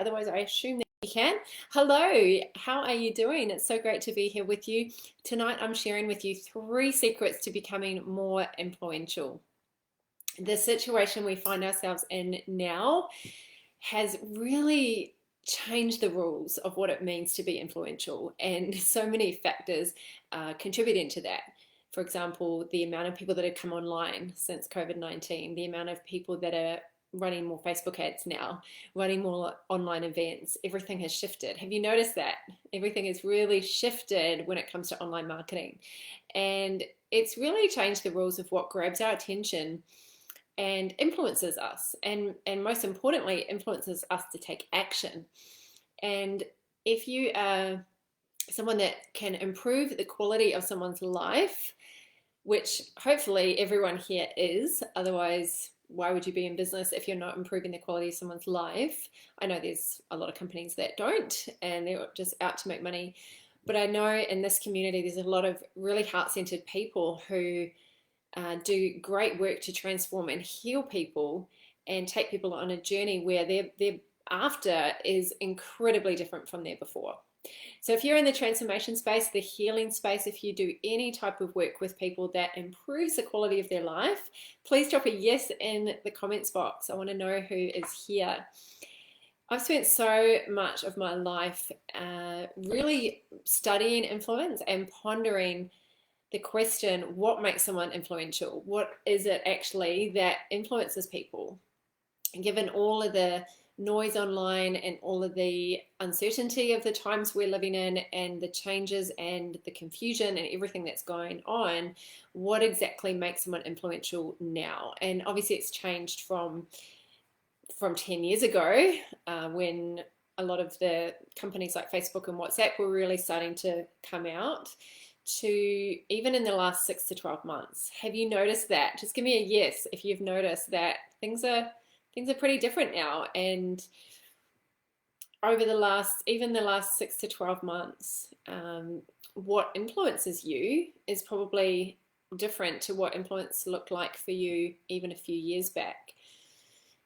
Otherwise, I assume that you can. Hello, how are you doing? It's so great to be here with you. Tonight, I'm sharing with you 3 secrets to becoming more influential. The situation we find ourselves in now has really changed the rules of what it means to be influential, and so many factors contributing to that. For example, the amount of people that have come online since COVID-19, the amount of people that are running more Facebook ads now, running more online events, everything has shifted. Have you noticed that? Everything has really shifted when it comes to online marketing. And it's really changed the rules of what grabs our attention and influences us, and most importantly, influences us to take action. And if you are someone that can improve the quality of someone's life, which hopefully everyone here is, otherwise why would you be in business if you're not improving the quality of someone's life? I know there's a lot of companies that don't, and they're just out to make money. But I know in this community, there's a lot of really heart-centered people who do great work to transform and heal people and take people on a journey where their after is incredibly different from their before. So if you're in the transformation space, the healing space, if you do any type of work with people that improves the quality of their life, please drop a yes in the comments box. I want to know who is here. I've spent so much of my life really studying influence and pondering the question, what makes someone influential? What is it actually that influences people? And given all of the noise online and all of the uncertainty of the times we're living in and the changes and the confusion and everything that's going on, what exactly makes someone influential now? And obviously it's changed from 10 years ago when a lot of the companies like Facebook and WhatsApp were really starting to come out, to even in the last 6 to 12 months. Have you noticed that? Just give me a yes if you've noticed that things are pretty different now. And over the last 6 to 12 months, what influences you is probably different to what influence looked like for you even a few years back.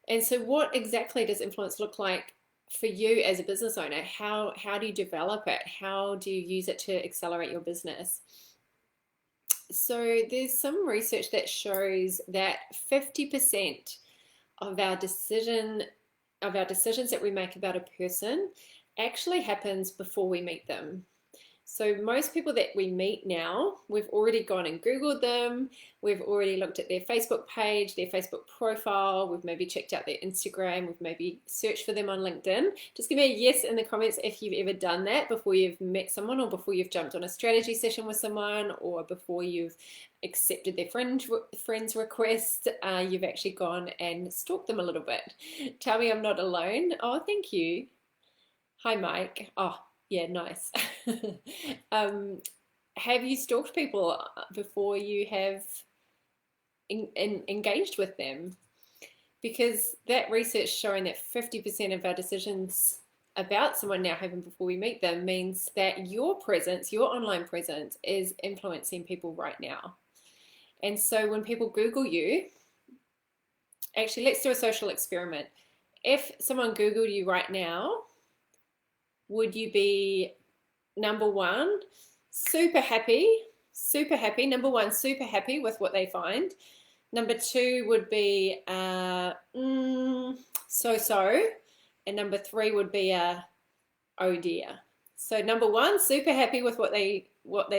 And so what exactly does influence look like for you as a business owner? How do you develop it? How do you use it to accelerate your business? So there's some research that shows that 50% of our decisions that we make about a person actually happens before we meet them. So most people that we meet now, we've already gone and Googled them, we've already looked at their Facebook page, their Facebook profile, we've maybe checked out their Instagram, we've maybe searched for them on LinkedIn. Just give me a yes in the comments if you've ever done that before you've met someone, or before you've jumped on a strategy session with someone, or before you've accepted their friend's request, you've actually gone and stalked them a little bit. Tell me I'm not alone. Oh, thank you. Hi, Mike. Oh, yeah, nice. Have you stalked people before you have engaged with them? Because that research showing that 50% of our decisions about someone now happen before we meet them means that your presence, your online presence, is influencing people right now. And so when people Google you, actually, let's do a social experiment. If someone Googled you right now, would you be number one, super happy, number one, super happy with what they find? Number 2 would be so-so, and number 3 would be oh dear. So number 1, super happy with what they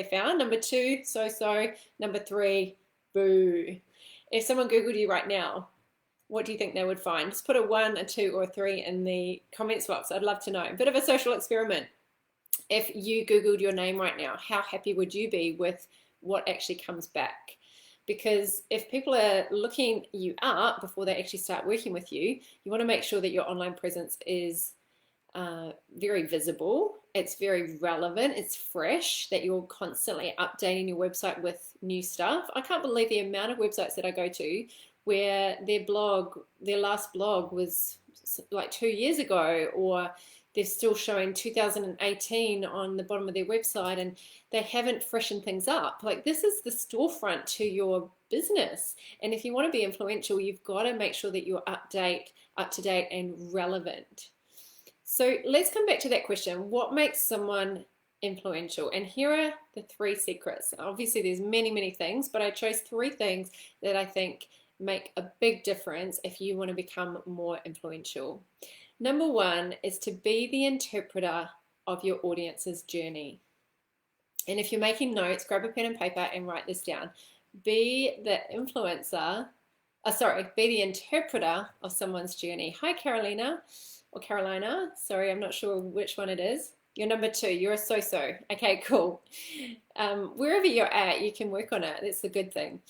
found. Number 2, so-so. Number 3, boo. If someone Googled you right now, what do you think they would find? Just put a 1, a 2, or a 3 in the comments box. I'd love to know. A bit of a social experiment. If you Googled your name right now, how happy would you be with what actually comes back? Because if people are looking you up before they actually start working with you, you want to make sure that your online presence is very visible, it's very relevant, it's fresh, that you're constantly updating your website with new stuff. I can't believe the amount of websites that I go to where their last blog was like 2 years ago, or they're still showing 2018 on the bottom of their website and they haven't freshened things up. Like, this is the storefront to your business. And if you want to be influential, you've got to make sure that you're up to date and relevant. So let's come back to that question. What makes someone influential? And here are the three secrets. Obviously, there's many, many things, but I chose three things that I think make a big difference if you want to become more influential. Number one is to be the interpreter of your audience's journey. And if you're making notes, grab a pen and paper and write this down. Be the influencer, be the interpreter of someone's journey. Hi, Carolina or Carolina. Sorry, I'm not sure which one it is. You're number two. You're a so-so. Okay, cool. Wherever you're at, you can work on it. That's a good thing.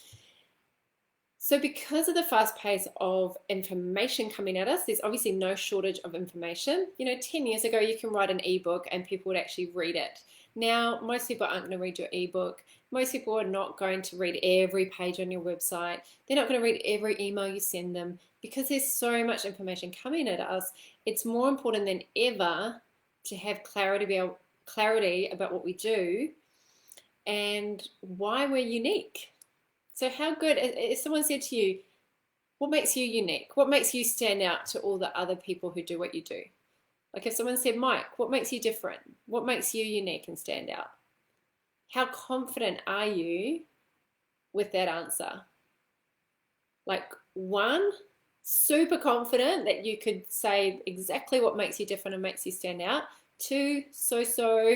So because of the fast pace of information coming at us, there's obviously no shortage of information. 10 years ago, you can write an ebook and people would actually read it. Now, most people aren't going to read your ebook. Most people are not going to read every page on your website. They're not going to read every email you send them because there's so much information coming at us. It's more important than ever to have clarity about what we do and why we're unique. So how good, if someone said to you, what makes you unique? What makes you stand out to all the other people who do what you do? Like if someone said, Mike, what makes you different? What makes you unique and stand out? How confident are you with that answer? Like one, super confident that you could say exactly what makes you different and makes you stand out. Two, so-so.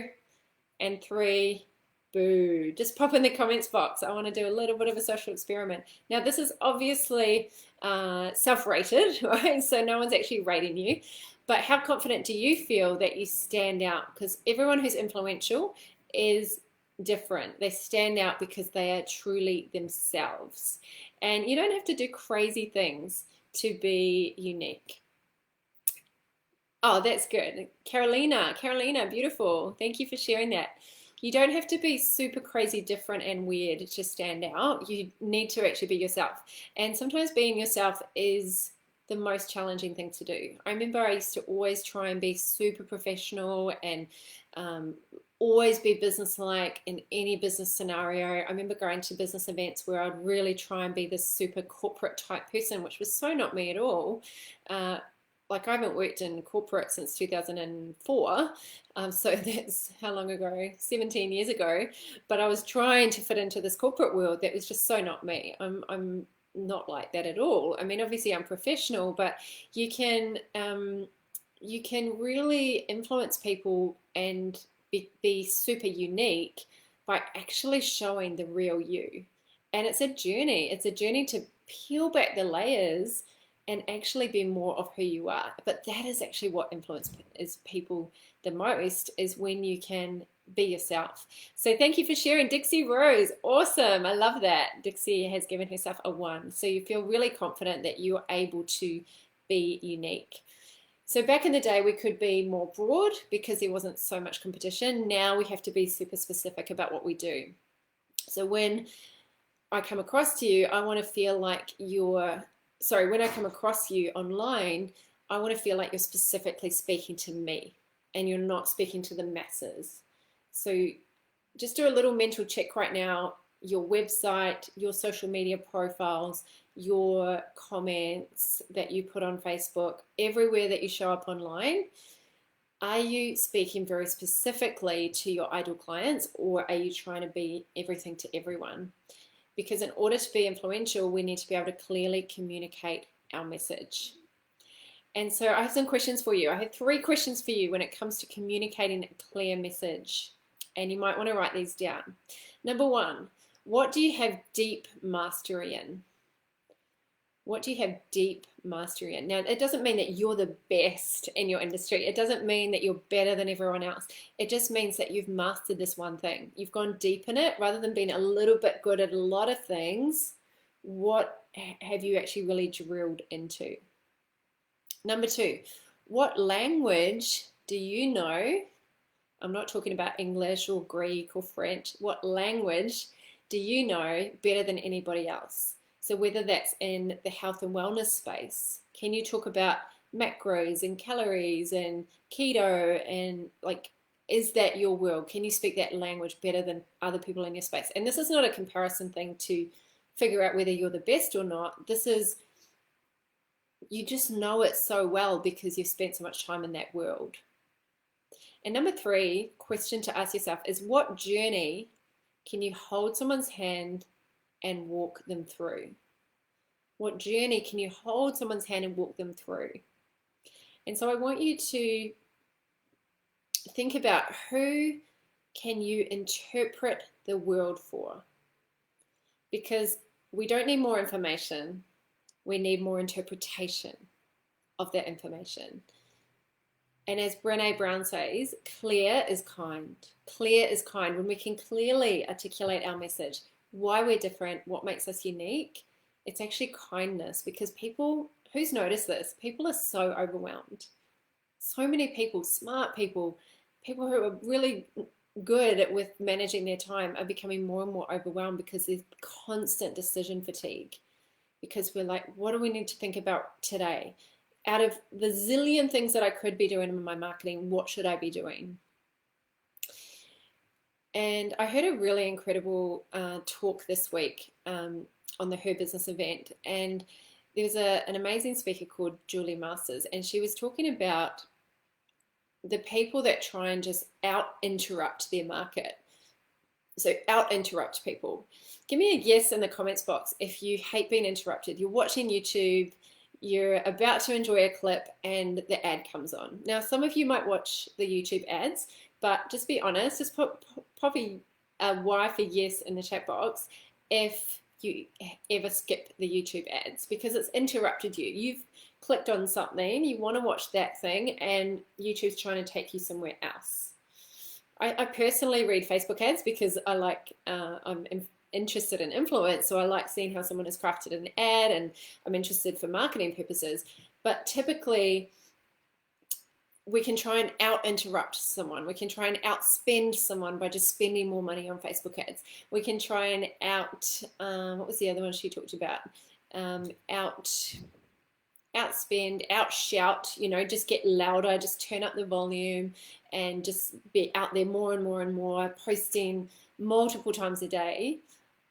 And three, boo. Just pop in the comments box. I want to do a little bit of a social experiment. Now, this is obviously self-rated, right? So no one's actually rating you. But how confident do you feel that you stand out? Because everyone who's influential is different. They stand out because they are truly themselves. And you don't have to do crazy things to be unique. Oh, that's good. Carolina, beautiful. Thank you for sharing that. You don't have to be super crazy different and weird to stand out. You need to actually be yourself. And sometimes being yourself is the most challenging thing to do. I remember I used to always try and be super professional and always be businesslike in any business scenario. I remember going to business events where I'd really try and be this super corporate type person, which was so not me at all. Like I haven't worked in corporate since 2004. So that's how long ago? 17 years ago. But I was trying to fit into this corporate world that was just so not me. I'm not like that at all. I mean, obviously I'm professional, but you can really influence people and be super unique by actually showing the real you. And it's a journey. It's a journey to peel back the layers and actually be more of who you are. But that is actually what influences people the most, is when you can be yourself. So thank you for sharing, Dixie Rose. Awesome. I love that. Dixie has given herself a 1. So you feel really confident that you're able to be unique. So back in the day, we could be more broad because there wasn't so much competition. Now we have to be super specific about what we do. So when I come across to you, I want to feel like when I come across you online, I want to feel like you're specifically speaking to me and you're not speaking to the masses. So just do a little mental check right now. Your website, your social media profiles, your comments that you put on Facebook, everywhere that you show up online, are you speaking very specifically to your ideal clients, or are you trying to be everything to everyone? Because in order to be influential, we need to be able to clearly communicate our message. And so I have some questions for you. I have 3 questions for you when it comes to communicating a clear message. And you might want to write these down. Number 1, what do you have deep mastery in? What do you have deep mastery in? Now, it doesn't mean that you're the best in your industry. It doesn't mean that you're better than everyone else. It just means that you've mastered this one thing. You've gone deep in it rather than being a little bit good at a lot of things. What have you actually really drilled into? Number 2, what language do you know? I'm not talking about English or Greek or French. What language do you know better than anybody else? So whether that's in the health and wellness space, can you talk about macros and calories and keto, and like, is that your world? Can you speak that language better than other people in your space? And this is not a comparison thing to figure out whether you're the best or not. This is You just know it so well because you've spent so much time in that world. And number three, question to ask yourself is, what journey can you hold someone's hand and walk them through? What journey can you hold someone's hand and walk them through? And so I want you to think about, who can you interpret the world for? Because we don't need more information, we need more interpretation of that information. And as Brené Brown says, clear is kind. Clear is kind. When we can clearly articulate our message, why we're different, what makes us unique, it's actually kindness. Because people, who's noticed this? People are so overwhelmed. So many people, smart people, people who are really good with managing their time, are becoming more and more overwhelmed because there's constant decision fatigue. Because we're like, what do we need to think about today? Out of the zillion things that I could be doing in my marketing, what should I be doing? And I heard a really incredible talk this week on the Her Business event. And there was an amazing speaker called Julie Masters, and she was talking about the people that try and just out-interrupt their market. So out-interrupt people. Give me a yes in the comments box if you hate being interrupted. You're watching YouTube, you're about to enjoy a clip, and the ad comes on. Now, some of you might watch the YouTube ads, but just be honest, just pop a Y for yes in the chat box if you ever skip the YouTube ads, because it's interrupted you. You've clicked on something, you want to watch that thing, and YouTube's trying to take you somewhere else. I personally read Facebook ads because I like, I'm interested in influence, so I like seeing how someone has crafted an ad, and I'm interested for marketing purposes. But typically, we can try and out-interrupt someone. We can try and outspend someone by just spending more money on Facebook ads. We can try and what was the other one she talked about? Outspend, outshout, just get louder, just turn up the volume and just be out there more and more and more, posting multiple times a day.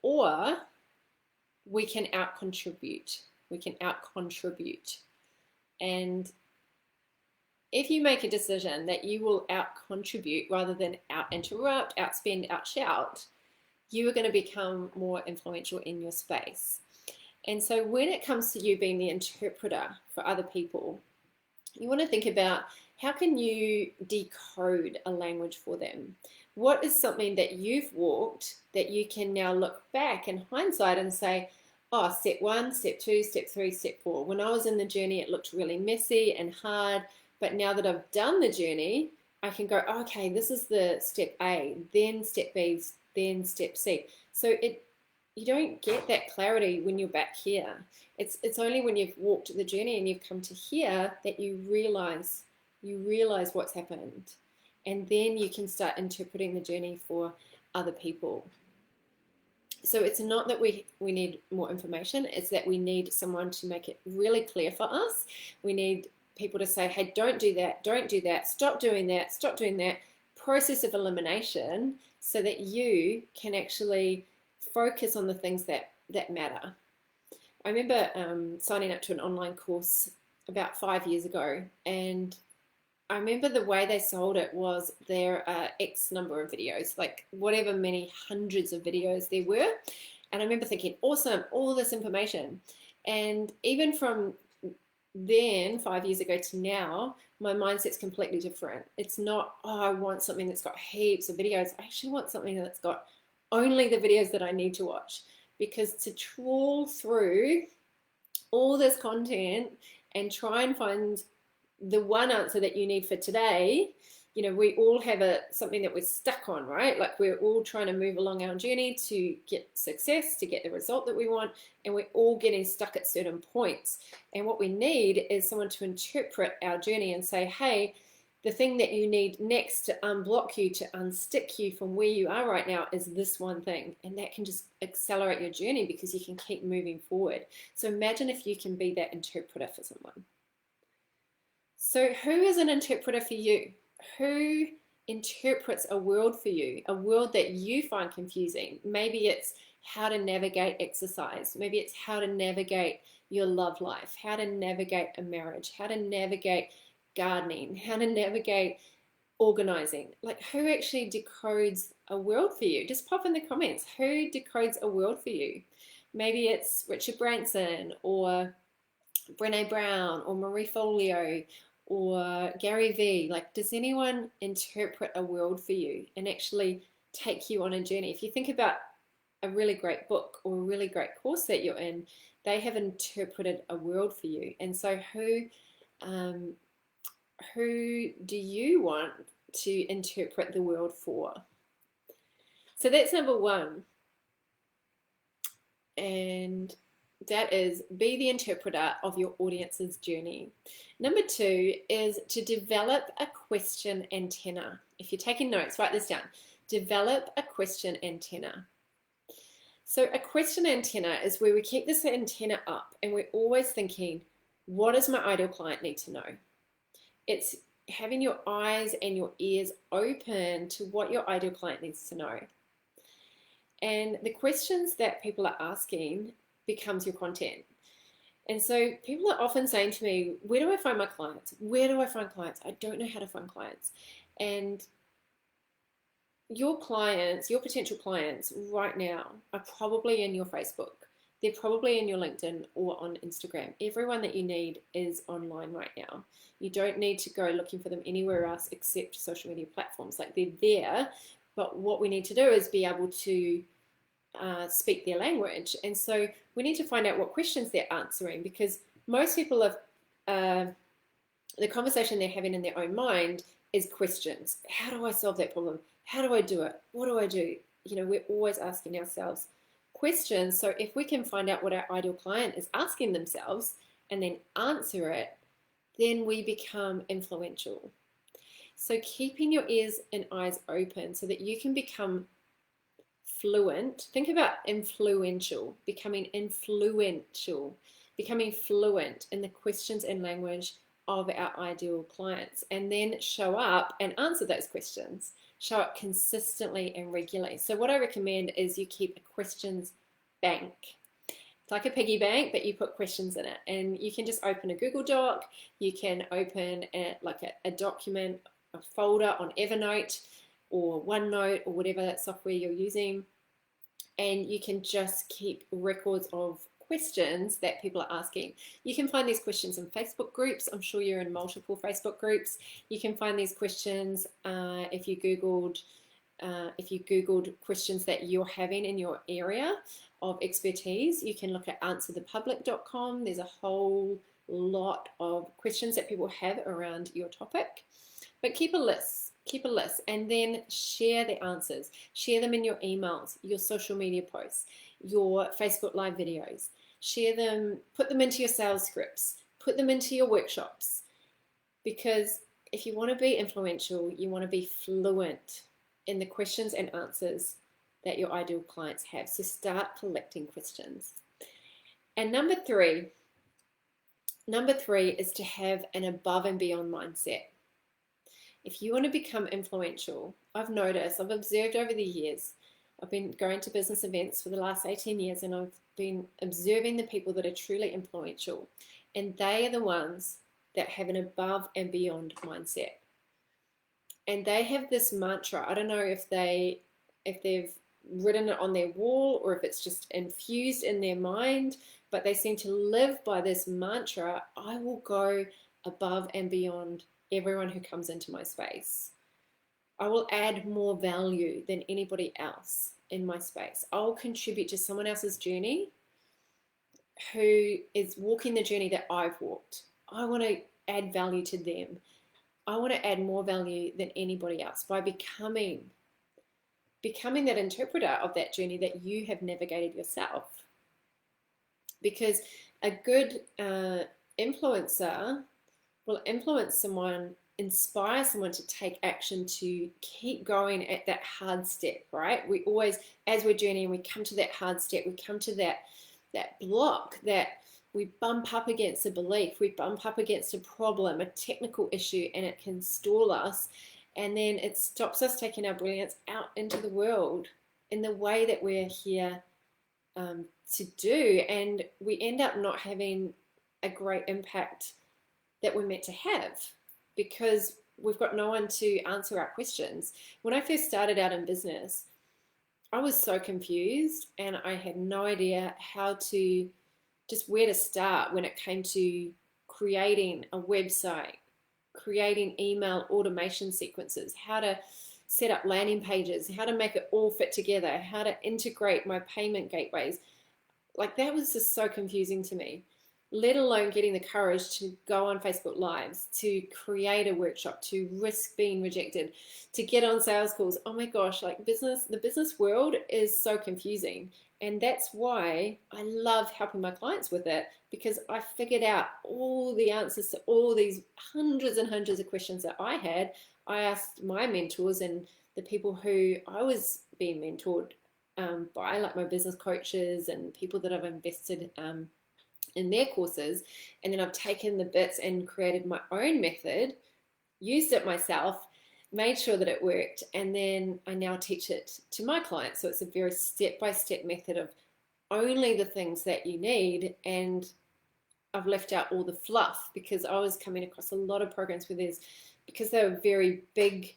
Or we can out-contribute. And if you make a decision that you will out-contribute rather than out-interrupt, outspend, outshout, you are going to become more influential in your space. And so when it comes to you being the interpreter for other people, you want to think about, how can you decode a language for them? What is something that you've walked that you can now look back in hindsight and say, oh, step 1, step 2, step 3, step 4. When I was in the journey, it looked really messy and hard. But now that I've done the journey, I can go, okay, this is the step A, then step B, then step C. So you don't get that clarity when you're back here. It's only when you've walked the journey and you've come to here that you realize what's happened. And then you can start interpreting the journey for other people. So it's not that we need more information, it's that we need someone to make it really clear for us. We need people to say, hey, don't do that, stop doing that, process of elimination, so that you can actually focus on the things that matter. I remember signing up to an online course about 5 years ago, and I remember the way they sold it was there are X number of videos, like whatever many hundreds of videos there were. And I remember thinking, awesome, all this information. And even from then, 5 years ago to now, my mindset's completely different. It's not, oh, I want something that's got heaps of videos. I actually want something that's got only the videos that I need to watch. Because to trawl through all this content and try and find the one answer that you need for today, we all have something that we're stuck on, right? Like, we're all trying to move along our journey to get success, to get the result that we want, and we're all getting stuck at certain points. And what we need is someone to interpret our journey and say, hey, the thing that you need next to unblock you, to unstick you from where you are right now, is this one thing. And that can just accelerate your journey because you can keep moving forward. So imagine if you can be that interpreter for someone. So who is an interpreter for you? Who interprets a world for you, a world that you find confusing? Maybe it's how to navigate exercise. Maybe it's how to navigate your love life, how to navigate a marriage, how to navigate gardening, how to navigate organizing. Like, who actually decodes a world for you? Just pop in the comments. Who decodes a world for you? Maybe it's Richard Branson or Brene Brown or Marie Folio or Gary Vee. Like, does anyone interpret a world for you and actually take you on a journey? If you think about a really great book or a really great course that you're in, they have interpreted a world for you. And so who do you want to interpret the world for? So that's number one. And that is, be the interpreter of your audience's journey. Number two is to develop a question antenna. If you're taking notes, write this down. Develop a question antenna. So a question antenna is where we keep this antenna up and we're always thinking, what does my ideal client need to know? It's having your eyes and your ears open to what your ideal client needs to know. And the questions that people are asking becomes your content. And so people are often saying to me, where do I find my clients? Where do I find clients? I don't know how to find clients. And your clients, your potential clients right now are probably in your Facebook. They're probably in your LinkedIn or on Instagram. Everyone that you need is online right now. You don't need to go looking for them anywhere else except social media platforms. Like, they're there, but what we need to do is be able to speak their language. And so we need to find out what questions they're answering, because most people have the conversation they're having in their own mind is questions. How do I solve that problem? How do I do it? What do I do? You know, we're always asking ourselves questions. So if we can find out what our ideal client is asking themselves and then answer it, then we become influential. So keeping your ears and eyes open so that you can become fluent. Think about influential, becoming influential, becoming fluent in the questions and language of our ideal clients, and then show up and answer those questions. Show up consistently and regularly. So what I recommend is you keep a questions bank. It's like a piggy bank, but you put questions in it, and you can just open a Google Doc. You can open a document, a folder on Evernote or OneNote or whatever software you're using, and you can just keep records of questions that people are asking. You can find these questions in Facebook groups. I'm sure you're in multiple Facebook groups. You can find these questions if you Googled questions that you're having in your area of expertise. You can look at answerthepublic.com. There's a whole lot of questions that people have around your topic. But keep a list. Keep a list and then share the answers. Share them in your emails, your social media posts, your Facebook Live videos. Share them, put them into your sales scripts, put them into your workshops. Because if you want to be influential, you want to be fluent in the questions and answers that your ideal clients have. So start collecting questions. And number three is to have an above and beyond mindset. If you want to become influential, I've observed over the years, I've been going to business events for the last 18 years, and I've been observing the people that are truly influential. And they are the ones that have an above and beyond mindset. And they have this mantra. I don't know if they've written it on their wall or if it's just infused in their mind, but they seem to live by this mantra: I will go above and beyond everyone who comes into my space. I will add more value than anybody else in my space. I'll contribute to someone else's journey who is walking the journey that I've walked. I want to add value to them. I want to add more value than anybody else by becoming that interpreter of that journey that you have navigated yourself. Because a good influencer will influence someone, inspire someone to take action, to keep going at that hard step, right? We always, as we're journeying, we come to that hard step, we come to that block that we bump up against a belief, we bump up against a problem, a technical issue, and it can stall us. And then it stops us taking our brilliance out into the world in the way that we're here to do, and we end up not having a great impact that we're meant to have because we've got no one to answer our questions. When I first started out in business, I was so confused and I had no idea how to, just where to start when it came to creating a website, creating email automation sequences, how to set up landing pages, how to make it all fit together, how to integrate my payment gateways. Like, that was just so confusing to me, let alone getting the courage to go on Facebook Lives, to create a workshop, to risk being rejected, to get on sales calls. Oh my gosh, like the business world is so confusing. And that's why I love helping my clients with it, because I figured out all the answers to all these hundreds and hundreds of questions that I had. I asked my mentors and the people who I was being mentored by, like my business coaches and people that I've invested in their courses. And then I've taken the bits and created my own method, used it myself, made sure that it worked, and then I now teach it to my clients. So it's a very step-by-step method of only the things that you need, and I've left out all the fluff because I was coming across a lot of programs where because they were very big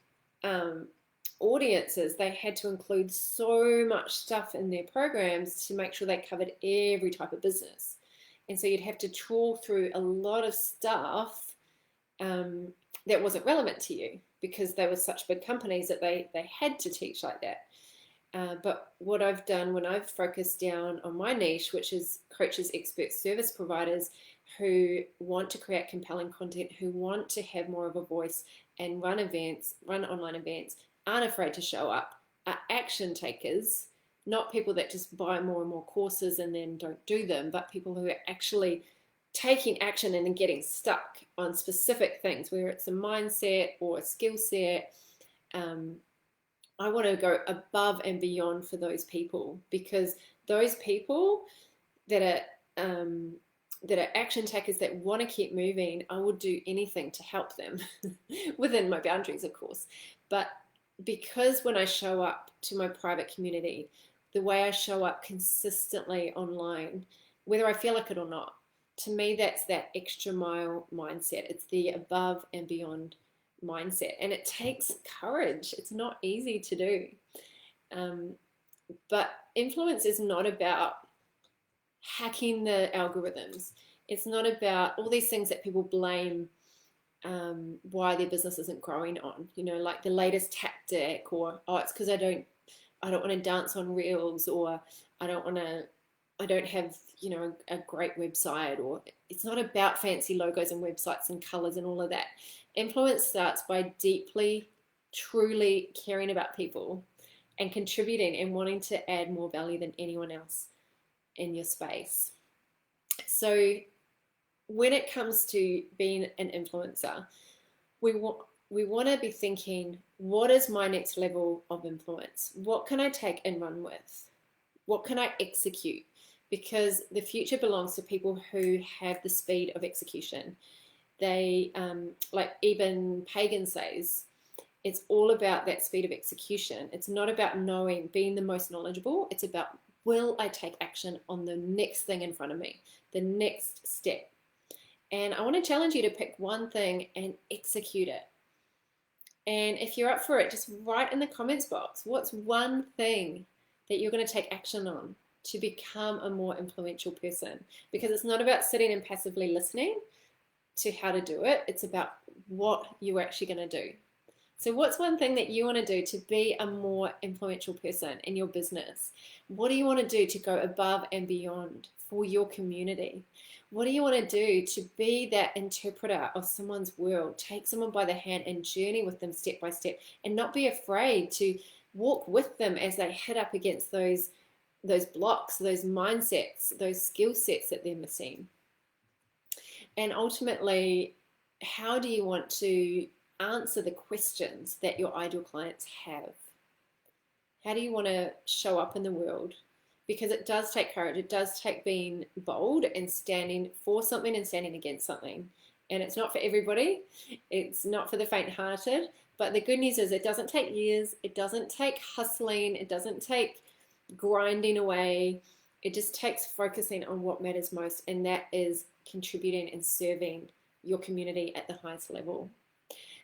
audiences, they had to include so much stuff in their programs to make sure they covered every type of business. And so you'd have to trawl through a lot of stuff that wasn't relevant to you because they were such big companies that they had to teach like that. But what I've done when I've focused down on my niche, which is coaches, experts, service providers who want to create compelling content, who want to have more of a voice and run events, run online events, aren't afraid to show up, are action takers, not people that just buy more and more courses and then don't do them, but people who are actually taking action and then getting stuck on specific things, whether it's a mindset or a skill set. I want to go above and beyond for those people, because those people that are action takers that want to keep moving, I would do anything to help them within my boundaries, of course. But because when I show up to my private community, the way I show up consistently online, whether I feel like it or not, to me, that's that extra mile mindset. It's the above and beyond mindset. And it takes courage. It's not easy to do. But influence is not about hacking the algorithms. It's not about all these things that people blame why their business isn't growing on, like the latest tactic, or it's because I don't want to dance on reels, or I don't have a great website, or it's not about fancy logos and websites and colors and all of that. Influence starts by deeply, truly caring about people and contributing and wanting to add more value than anyone else in your space. So when it comes to being an influencer, we want to be thinking, what is my next level of influence? What can I take and run with? What can I execute? Because the future belongs to people who have the speed of execution. They, like even Pagan says, it's all about that speed of execution. It's not about being the most knowledgeable. It's about, will I take action on the next thing in front of me, the next step? And I want to challenge you to pick one thing and execute it. And if you're up for it, just write in the comments box, what's one thing that you're going to take action on to become a more influential person? Because it's not about sitting and passively listening to how to do it. It's about what you're actually going to do. So what's one thing that you want to do to be a more influential person in your business? What do you want to do to go above and beyond for your community? What do you want to do to be that interpreter of someone's world? Take someone by the hand and journey with them step by step, and not be afraid to walk with them as they hit up against those blocks, those mindsets, those skill sets that they're missing. And ultimately, how do you want to answer the questions that your ideal clients have? How do you want to show up in the world? Because it does take courage. It does take being bold and standing for something and standing against something. And it's not for everybody. It's not for the faint-hearted. But the good news is it doesn't take years. It doesn't take hustling. It doesn't take grinding away. It just takes focusing on what matters most, and that is contributing and serving your community at the highest level.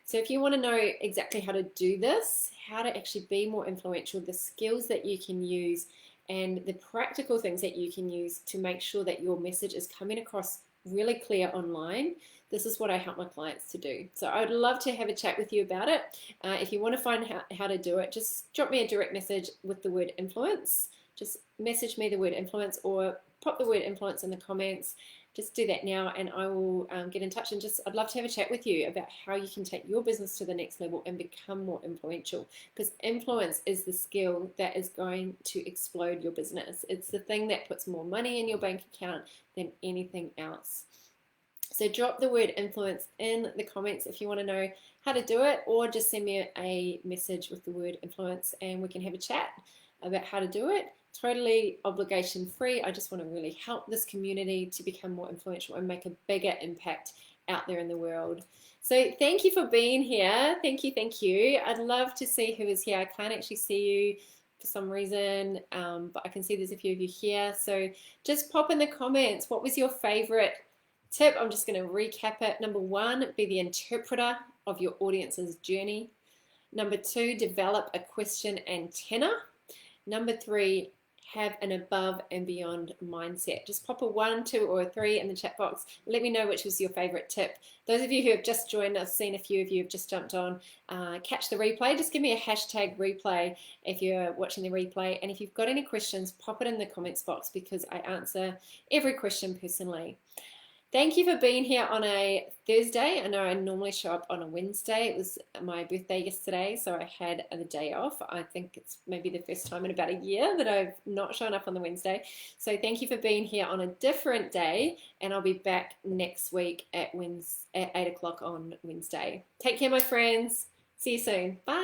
So if you want to know exactly how to do this, how to actually be more influential, the skills that you can use, and the practical things that you can use to make sure that your message is coming across really clear online, this is what I help my clients to do. So I would love to have a chat with you about it. If you want to find how to do it, just drop me a direct message with the word influence. Just message me the word influence or pop the word influence in the comments. Just do that now, and I will get in touch, and I'd love to have a chat with you about how you can take your business to the next level and become more influential, because influence is the skill that is going to explode your business. It's the thing that puts more money in your bank account than anything else. So drop the word influence in the comments if you want to know how to do it, or just send me a message with the word influence and we can have a chat about how to do it. Totally obligation free. I just want to really help this community to become more influential and make a bigger impact out there in the world. So thank you for being here. Thank you, thank you. I'd love to see who is here. I can't actually see you for some reason, but I can see there's a few of you here. So just pop in the comments, what was your favorite tip? I'm just going to recap it. Number 1, be the interpreter of your audience's journey. Number 2, develop a question antenna. Number 3, have an above and beyond mindset. Just pop a 1, 2, or a 3 in the chat box. Let me know which was your favorite tip. Those of you who have just joined, I've seen a few of you have just jumped on. Catch the replay. Just give me a hashtag replay if you're watching the replay. And if you've got any questions, pop it in the comments box, because I answer every question personally. Thank you for being here on a Thursday. I know I normally show up on a Wednesday. It was my birthday yesterday, so I had the day off. I think it's maybe the first time in about a year that I've not shown up on the Wednesday. So thank you for being here on a different day, and I'll be back next week at 8 o'clock on Wednesday. Take care, my friends. See you soon. Bye.